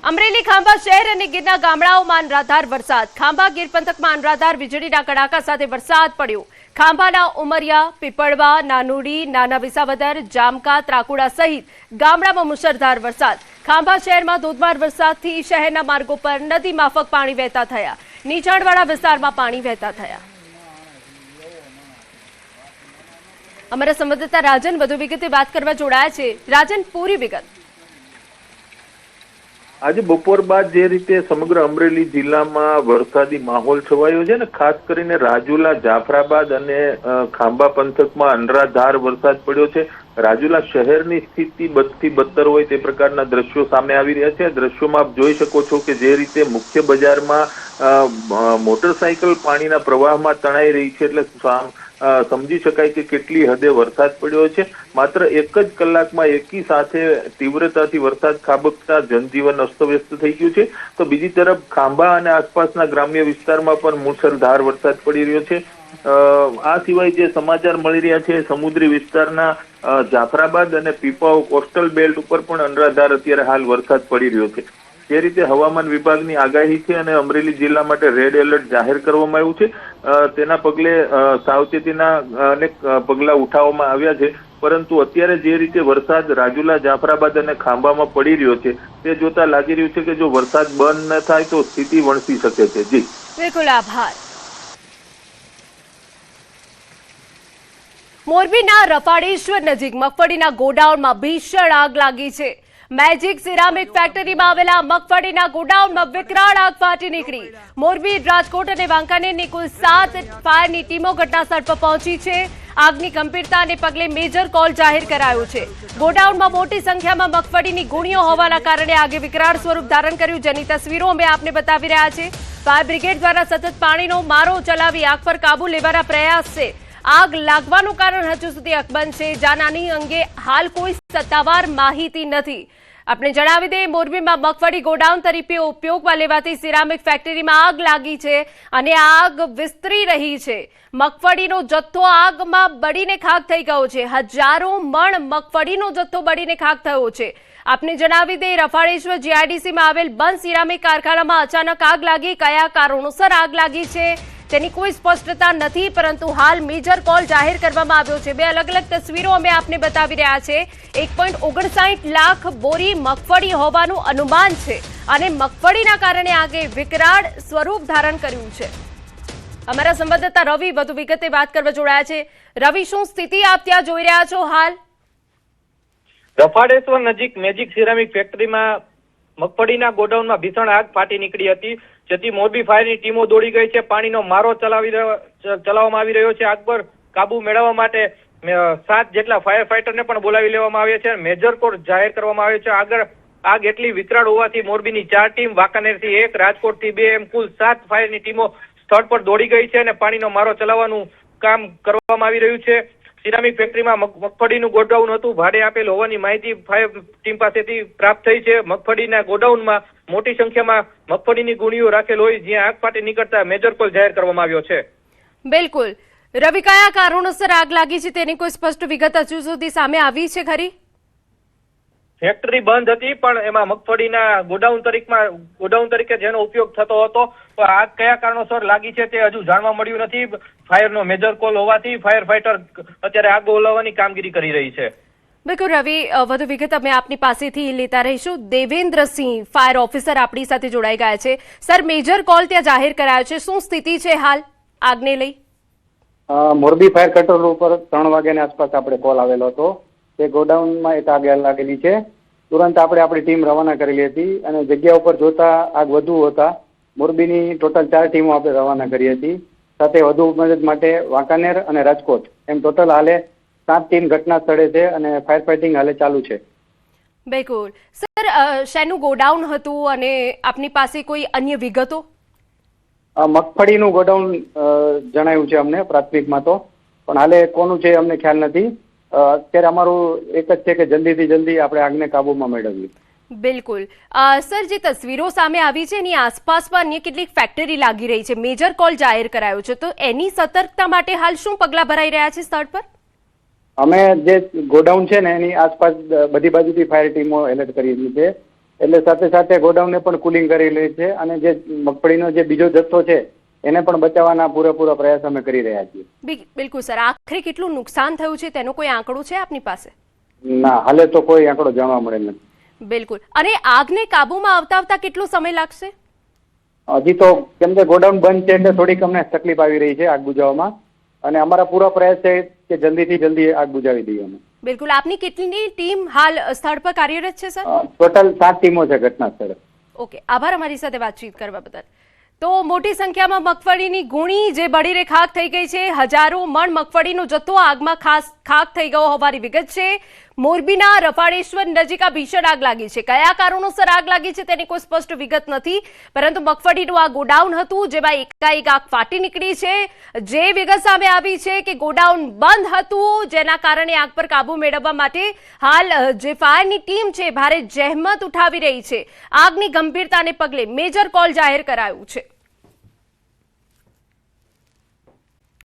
અમરેલી ખાંભા શહેર અને ગીરના ગામડાઓમાં અનરાધાર વરસાદ. ખાંભા ગીર પંથકમાં અનરાધાર વીજળીના કડાકા સાથે વરસાદ પડ્યો. ખાંભાના ઉમરિયા, પીપળવા, નાનુડી, નાના વિસાવદર, જામકા, ત્રાકુડા સહિત ગામડામાં મુશળધાર વરસાદ. ખાંભા શહેરમાં ધોધમાર વરસાદથી શહેરના માર્ગો પર નદી માફક પાણી વહેતા થયા. નીચાણવાળા વિસ્તારમાં પાણી વહેતા થયા. અમારા સંવાદદાતા રાજન વધુ વિગતે વાત કરવા જોડાયા છે. રાજન, પૂરી વિગત. આજે બપોર બાદ જે રીતે સમગ્ર અમરેલી જિલ્લામાં વરસાદી માહોલ છવાયો છે ને, ખાસ કરીને રાજુલા, જાફરાબાદ અને ખાંભા પંથકમાં અનરાધાર વરસાદ પડ્યો છે. રાજુલા શહેરની સ્થિતિ બદથી બદતર હોય તે પ્રકારના દ્રશ્યો સામે આવી રહ્યા છે. દ્રશ્યોમાં આપ જોઈ શકો છો કે જે રીતે મુખ્ય બજારમાં મોટરસાયકલ પાણીના પ્રવાહમાં તણાઈ રહી છે, એટલે સમજી શકાય કે કેટલી હદે વરસાદ પડ્યો છે. માત્ર એક જ કલાકમાં એકી સાથે તીવ્રતાથી વરસાદ ખાબકતા જનજીવન અસ્તવ્યસ્ત થઈ ગયું છે. તો બીજી તરફ ખાંભા અને આસપાસના ગ્રામ્ય વિસ્તારમાં પણ મુશળધાર વરસાદ પડી રહ્યો છે. આ સિવાય જે સમાચાર મળી રહ્યા છે, સમુદ્રી વિસ્તારના જાફરાબાદ અને પીપાવ કોસ્ટલ બેલ્ટ ઉપર પણ અનરાધાર અત્યારે હાલ વરસાદ પડી રહ્યો છે. જે રીતે હવામાન વિભાગની આગાહી છે અને અમરેલી જિલ્લા માટે રેડ એલર્ટ જાહેર કરવામાં આવ્યું છે, તેના પગલે સાવચેતીના અનેક પગલા ઉઠાવવામાં આવ્યા છે. પરંતુ અત્યારે જે રીતે વરસાદ રાજુલા, જાફરાબાદ અને ખાંભામાં પડી રહ્યો છે, તે જોતા લાગી રહ્યું છે કે જો વરસાદ બંધ ન થાય તો સ્થિતિ વણસી શકે છે. જી બિલકુલ, આભાર. મોરબીના રફાળેશ્વર નજીક મગફળીના ગોડાઉનમાં ભીષણ આગ લાગી છે. મેજિક સિરામિક ફેક્ટરીમાં આવેલા મગફળીના ગોડાઉનમાં વિકરાળ આગ ફાટી નીકળી. મોરબી, રાજકોટ અને વાંકાનેરની કુલ 7 ફાયરની ટીમો ઘટનાસ્થળ પર પહોંચી છે. આગની ગંભીરતાને પગલે મેજર કોલ જાહેર કરાયો છે. ગોડાઉનમાં મોટી સંખ્યામાં મગફળીની ગુણીઓ હોવાના કારણે આગે વિકરાળ સ્વરૂપ ધારણ કર્યું, જેની તસવીરો અમે આપને બતાવી રહ્યા છે. ફાયર બ્રિગેડ દ્વારા સતત પાણીનો મારો ચલાવી આગ પર કાબુ લેવાના પ્રયાસ છે. આગ લાગવાનું કારણ હજુ સુધી અકબંધ છે. જાનહાની અંગે હાલ કોઈ સત્તાવાર માહિતી નથી. આપણે જણાવી દઈએ, મોરબીમાં મગફળી ગોડાઉન તરીકે ઉપયોગમાં લેવાતી સિરામિક ફેક્ટરીમાં આગ લાગી છે અને આગ વિસ્તરી રહી છે. મગફળીનો જથ્થો આગમાં બળીને ખાક થઈ ગયો છે. હજારો મણ મગફળીનો જથ્થો બળીને ખાક થયો છે. આપને જણાવી દઈએ, રફાળેશ્વર જીઆઈડીસીમાં આવેલ બંધ સિરામિક કારખાનામાં અચાનક આગ લાગી. કયા કારણોસર આગ લાગી છે તેની કોઈ સ્પષ્ટતા નથી, પરંતુ હાલ મેજર કોલ જાહેર કરવામાં આવ્યો છે. બે અલગ અલગ તસવીરો અમે આપને બતાવી રહ્યા છે. 1.59 લાખ બોરી મગફળી હોવાનું અનુમાન છે અને મગફળીના કારણે આગે વિકરાળ સ્વરૂપ ધારણ કર્યું છે. અમારા સંવાદદાતા રવિ વધુ વિગતે વાત કરવા જોડાયા છે. રવિ, શું સ્થિતિ આપ ત્યાં જોઈ રહ્યા છો હાલ? રફાળેશ્વર નજીક મેજિક સિરામિક ફેક્ટરીમાં મગફળીના ગોડાઉનમાં ભીષણ આગ ફાટી નીકળી હતી, જેથી મોરબી ફાયરની ટીમો દોડી ગઈ છે. પાણીનો મારો ચલાવવામાં આવી રહ્યો છે. આગ પર કાબુ મેળવવા માટે 7 જેટલા ફાયર ફાઈટરને પણ બોલાવી લેવામાં આવ્યા છે. મેજર કોલ જાહેર કરવામાં આવ્યો છે. આગળ આગ એટલી વિકરાળ હોવાથી મોરબીની 4 ટીમ, વાંકાનેરથી 1, રાજકોટથી 2 એમ કુલ 7 ફાયરની ટીમો સ્થળ પર દોડી ગઈ છે અને પાણીનો મારો ચલાવવાનું કામ કરવામાં આવી રહ્યું છે. સિરામિક ફેક્ટરીમાં મગફળીનું ગોડાઉન હતું. ભાડે આપેલ હોવાની માહિતી ફાયર ટીમ પાસેથી પ્રાપ્ત થઈ છે. મગફળીના ગોડાઉનમાં મોટી સંખ્યામાં મગફળીની ગુણીઓ રાખેલ હોય, જ્યાં આગ ફાટી નીકળતા મેજર કોલ જાહેર કરવામાં આવ્યો છે. બિલકુલ. રવિ, કયા કારણોસર આગ લાગી છે તેની કોઈ સ્પષ્ટ વિગત હજુ સુધી સામે આવી છે ખરી? ફેક્ટરી બંધ હતી, પણ એમાં મગફળીના ગોડાઉન તરીકે જેનો ઉપયોગ થતો હતો, તો આગ કયા કારણોસર લાગી છે તે હજુ જાણવા મળ્યું નથી. ફાયરનો મેજર કોલ હોવાથી ફાયર ફાઈટર અત્યારે આગ ઓલવવાની કામગીરી કરી રહી છે. બિલકુલ રવિ, વધુ વિગત અમે આપની પાસેથી લેતા રહીશું. દેવેન્દ્રસિંહ, ફાયર ઓફિસર આપણી સાથે જોડાઈ ગયા છે. સર, મેજર કોલ ત્યાં જાહેર કરાયો છે, શું સ્થિતિ છે હાલ આગને લઈ? મોરબી ફાયર કંટ્રોલ ઉપર 3 વાગ્યાની આસપાસ આપણે કોલ આવેલો હતો. તે ગોડાઉનમાં એક આગ લાગેલી છે. તુરંત આપણે આપણી ટીમ રવાના કરેલી હતી અને જગ્યા ઉપર જોતા આગ વધુ હતા. મોરબીની ટોટલ 4 ટીમો આપણે રવાના કરી હતી. સાથે વધુ મદદ માટે વાંકાનેર અને રાજકોટ એમ ટોટલ હાલે 7 ટીમ ઘટના સ્થળે છે અને ફાયર ફાઇટિંગ હાલે ચાલુ છે. બિલકુલ. સર, શેનું ગોડાઉન હતું અને આપની પાસે કોઈ અન્ય વિગતો? મગફળીનું ગોડાઉન જણાયું છે અમને પ્રાથમિકમાં, તો પણ હાલે કોનું છે અમને ખ્યાલ નથી. અત્યારે અમારું એક જ છે કે જલ્દીથી જલ્દી આપણે આગને કાબુમાં મેળવીએ. બિલકુલ. સર, જે તસવીરો સામે આવી છે એની આસપાસ પણ અન્ય કેટલીક ફેક્ટરી લાગી રહી છે. મેજર કોલ જાહેર કરાયો છે, તો એની સતર્કતા માટે હાલ શું પગલાં ભરાઈ રહ્યા છે સ્થળ પર? અમે જે ગોડાઉન છે ને એની આસપાસ બધી બાજુથી ફાયર ટીમો એલર્ટ કરી છે. એટલે સાથે સાથે ગોડાઉનને પણ કુલિંગ કરી લે છે અને જે મગફળીનો જે બીજો જથ્થો છે એને પણ બચાવવાના પૂરેપૂરા પ્રયાસ અમે કરી રહ્યા છીએ. બિલકુલ સર, આખરે કેટલું નુકસાન થયું છે તેનો કોઈ આંકડો છે આપની પાસે? ના, હાલે તો કોઈ આંકડો જાણવા મળે નથી. બિલકુલ. અને આગને કાબુમાં આવતા કેટલો સમય લાગશે? હજી તો કેમ કે ગોડાઉન બંધ છે એટલે થોડીક અમને તકલીફ આવી રહી છે આગ બુઝાવવામાં અને અમારા પૂરા પ્રયાસ છે કે જલ્દીથી જલ્દી આગ બુઝાવી દઈએ અમે. બિલકુલ. આપની કેટલી ટીમ હાલ સ્થળ પર કાર્યરત છે સર? ટોટલ 7 ટીમો છે ઘટના સ્થળે. ઓકે, આભાર અમારી સાથે વાતચીત કરવા બદલ. તો મોટી સંખ્યામાં મગફળીની ગુણી જે બળીને ખાક થઈ ગઈ છે, હજારો મણ મગફળીનો જથ્થો આગમાં ખાક થઈ ગયો હોવાની વિગત છે. મોરબીના રફાળેશ્વર નજીક આ ભીષણ આગ લાગી છે. કયા કારણોસર આગ લાગી છે તેની કોઈ સ્પષ્ટ વિગત નથી, પરંતુ મગફળીનું આ ગોડાઉન હતું જેમાં એકાએક આગ ફાટી નીકળી છે. જે વિગત સામે આવી છે કે ગોડાઉન બંધ હતું જેના કારણે આગ પર કાબુ મેળવવા માટે હાલ જે ફાયરની ટીમ છે ભારે જહેમત ઉઠાવી રહી છે. આગની ગંભીરતાને પગલે મેજર કોલ જાહેર કરાયું છે.